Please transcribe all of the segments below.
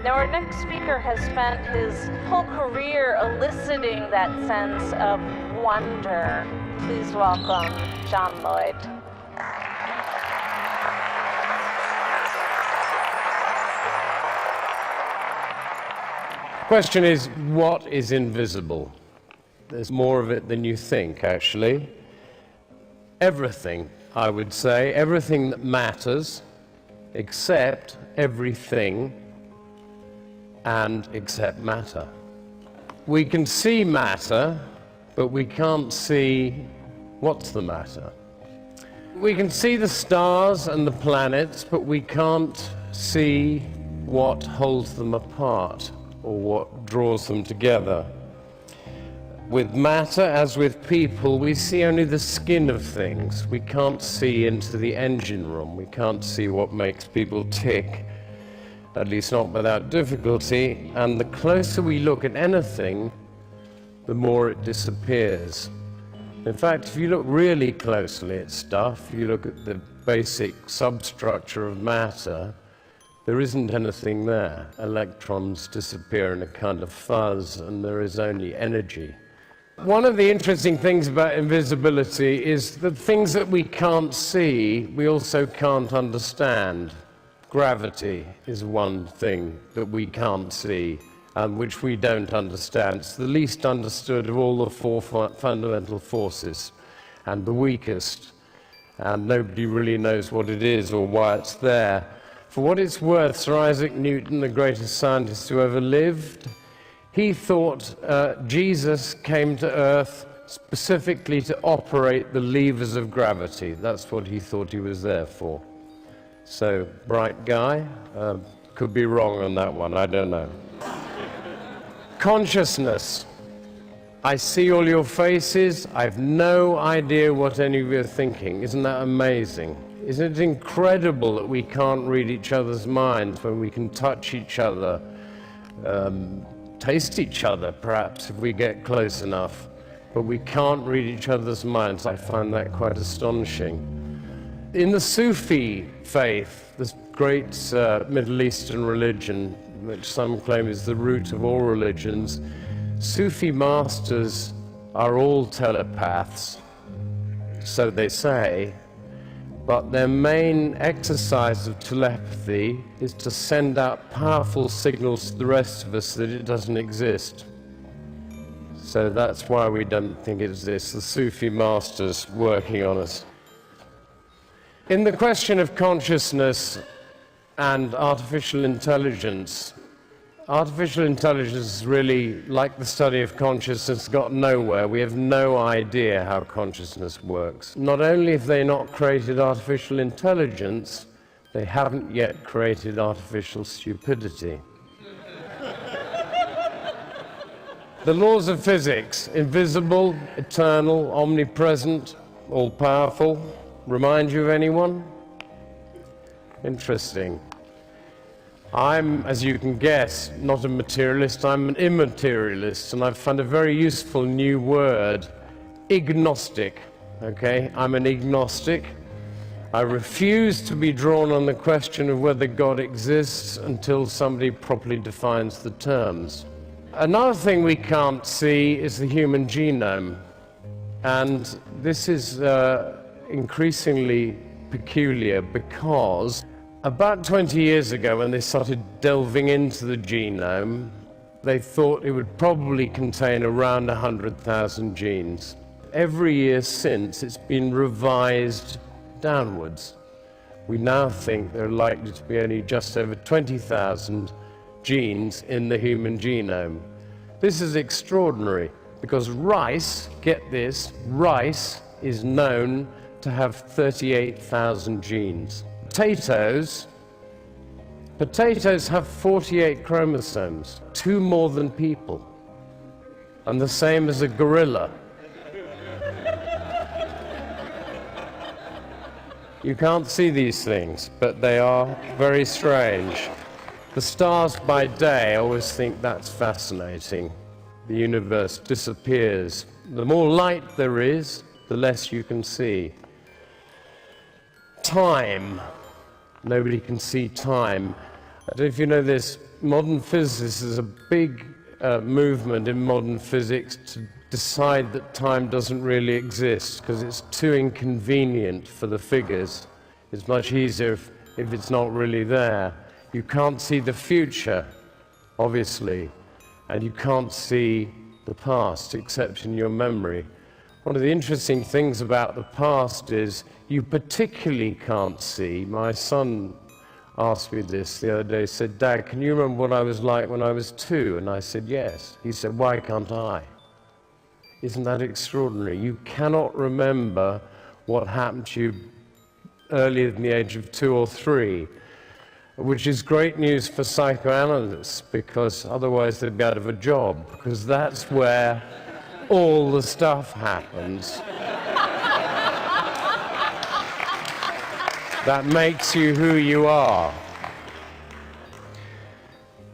Now, our next speaker has spent his whole career eliciting that sense of wonder. Please welcome John Lloyd. The question is, what is invisible? There's more of it than you think, actually. Everything, I would say, everything that matters, except everything, and except matter. We can see matter, but we can't see what's the matter. We can see the stars and the planets, but we can't see what holds them apart or what draws them together. With matter, as with people, we see only the skin of things. We can't see into the engine room. We can't see what makes people tick, at least not without difficulty. And the closer we look at anything, the more it disappears. In fact, if you look really closely at stuff, you look at the basic substructure of matter, there isn't anything there. Electrons disappear in a kind of fuzz, and there is only energy. One of the interesting things about invisibility is that things that we can't see, we also can't understand. Gravity is one thing that we can't see and which we don't understand. It's the least understood of all the four fundamental forces and the weakest, and nobody really knows what it is or why it's there. For what it's worth, Sir Isaac Newton, the greatest scientist who ever lived, he thought Jesus came to Earth specifically to operate the levers of gravity. That's what he thought he was there for. So, bright guy. Could be wrong on that one, I don't know. Consciousness. I see all your faces. I've no idea what any of you are thinking. Isn't that amazing? Isn't it incredible that we can't read each other's minds when we can touch each other, taste each other, perhaps, if we get close enough, but we can't read each other's minds? I find that quite astonishing. In the Sufi faith, this great Middle Eastern religion, which some claim is the root of all religions, Sufi masters are all telepaths, so they say, but their main exercise of telepathy is to send out powerful signals to the rest of us that it doesn't exist. So that's why we don't think it exists, the Sufi masters working on us. In the question of consciousness and artificial intelligence is really, like the study of consciousness, got nowhere. We have no idea how consciousness works. Not only have they not created artificial intelligence, they haven't yet created artificial stupidity. The laws of physics, invisible, eternal, omnipresent, all-powerful, remind you of anyone? Interesting. I'm, as you can guess, not a materialist, I'm an immaterialist, and I've found a very useful new word, agnostic, okay? I'm an agnostic. I refuse to be drawn on the question of whether God exists until somebody properly defines the terms. Another thing we can't see is the human genome, and this is increasingly peculiar because about 20 years ago, when they started delving into the genome, they thought it would probably contain around 100,000 genes. Every year since, it's been revised downwards. We now think there are likely to be only just over 20,000 genes in the human genome. This is extraordinary, because rice, get this, rice is known to have 38,000 genes. Potatoes have 48 chromosomes, 2 more than people, and the same as a gorilla. You can't see these things, but they are very strange. The stars by day, I always think that's fascinating. The universe disappears. The more light there is, the less you can see. Time. Nobody can see time. I don't know if you know this, modern physicists, there's a big movement in modern physics to decide that time doesn't really exist because it's too inconvenient for the figures. It's much easier if it's not really there. You can't see the future, obviously, and you can't see the past except in your memory. One of the interesting things about the past is you particularly can't see. My son asked me this the other day. He said, "Dad, can you remember what I was like when I was 2?" And I said, "Yes." He said, "Why can't I?" Isn't that extraordinary? You cannot remember what happened to you earlier than the age of 2 or 3, which is great news for psychoanalysts, because otherwise they'd be out of a job, because that's where all the stuff happens that makes you who you are.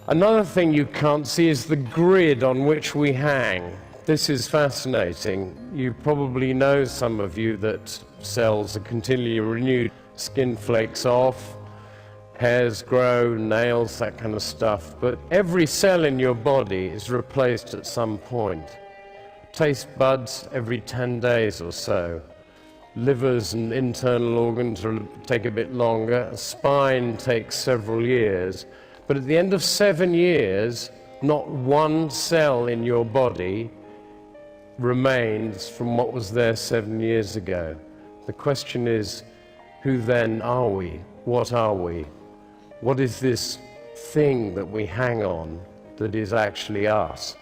Another thing you can't see is the grid on which we hang. This is fascinating. You probably know, some of you, that cells are continually renewed. Skin flakes off, hairs grow, nails, that kind of stuff. But every cell in your body is replaced at some point. Taste buds every 10 days or so. Livers and internal organs take a bit longer. A spine takes several years. But at the end of 7 years, not one cell in your body remains from what was there 7 years ago. The question is, who then are we? What are we? What is this thing that we hang on that is actually us?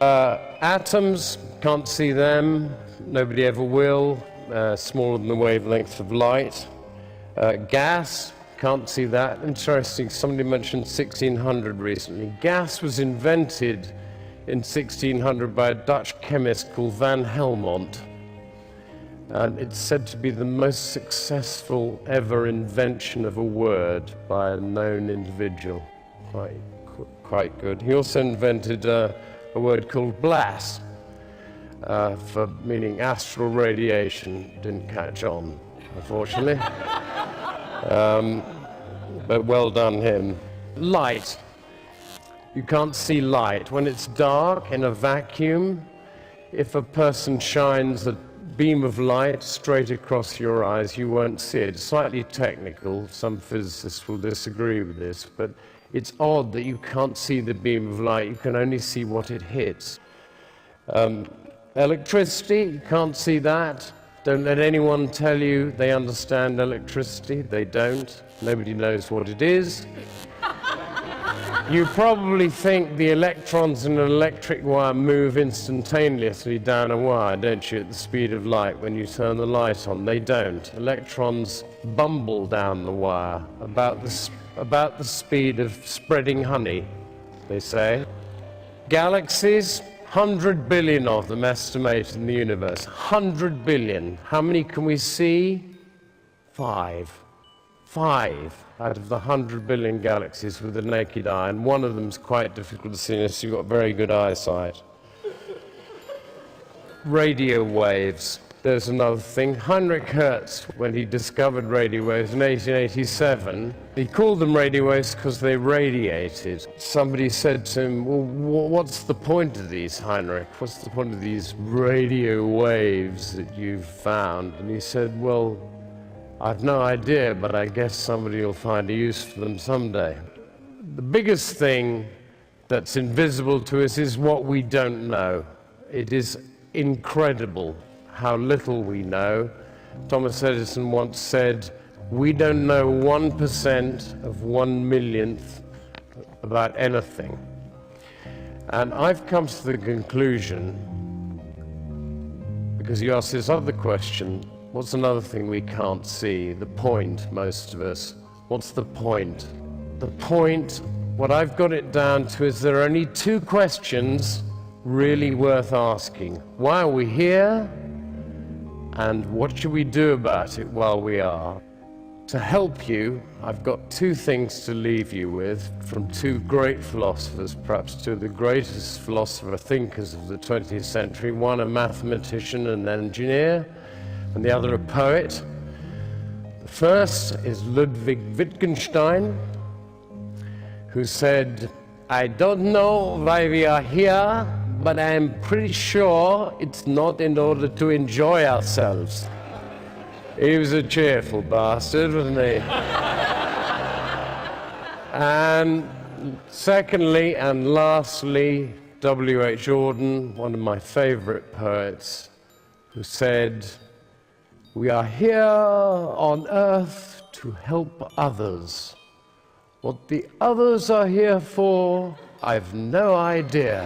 Atoms, can't see them, nobody ever will, smaller than the wavelength of light. Gas, can't see that. Interesting, somebody mentioned 1600 recently. Gas was invented in 1600 by a Dutch chemist called Van Helmont. And it's said to be the most successful ever invention of a word by a known individual. Quite good. He also invented a word called blast, for meaning astral radiation. Didn't catch on, unfortunately. But well done him. Light. You can't see light. When it's dark in a vacuum, if a person shines a beam of light straight across your eyes, you won't see it. It's slightly technical. Some physicists will disagree with this, but it's odd that you can't see the beam of light. You can only see what it hits. Electricity, you can't see that. Don't let anyone tell you they understand electricity. They don't. Nobody knows what it is. You probably think the electrons in an electric wire move instantaneously down a wire, don't you, at the speed of light when you turn the light on? They don't. Electrons bumble down the wire about the speed of spreading honey, they say. Galaxies, 100 billion of them estimated in the universe. 100 billion. How many can we see? 5. 5 out of the 100 billion galaxies with the naked eye, and one of them's quite difficult to see unless you've got very good eyesight. Radio waves. There's another thing. Heinrich Hertz, when he discovered radio waves in 1887, he called them radio waves because they radiated. Somebody said to him, "Well, what's the point of these, Heinrich? What's the point of these radio waves that you've found?" And he said, "Well, I've no idea, but I guess somebody will find a use for them someday." The biggest thing that's invisible to us is what we don't know. It is incredible how little we know. Thomas Edison once said, "We don't know 1% of 1/1,000,000th about anything." And I've come to the conclusion, because you asked this other question, what's another thing we can't see? The point, most of us. What's the point? The point, what I've got it down to, is there are only 2 questions really worth asking. Why are we here? And what should we do about it while we are? To help you, I've got 2 things to leave you with from 2 great philosophers, perhaps 2 of the greatest philosopher thinkers of the 20th century, one a mathematician and engineer, and the other a poet. The first is Ludwig Wittgenstein. who said, "I don't know why we are here, but I'm pretty sure it's not in order to enjoy ourselves." He was a cheerful bastard, wasn't he? And secondly and lastly, W.H. Auden, one of my favorite poets, who said, "We are here on earth to help others. What the others are here for, I've no idea."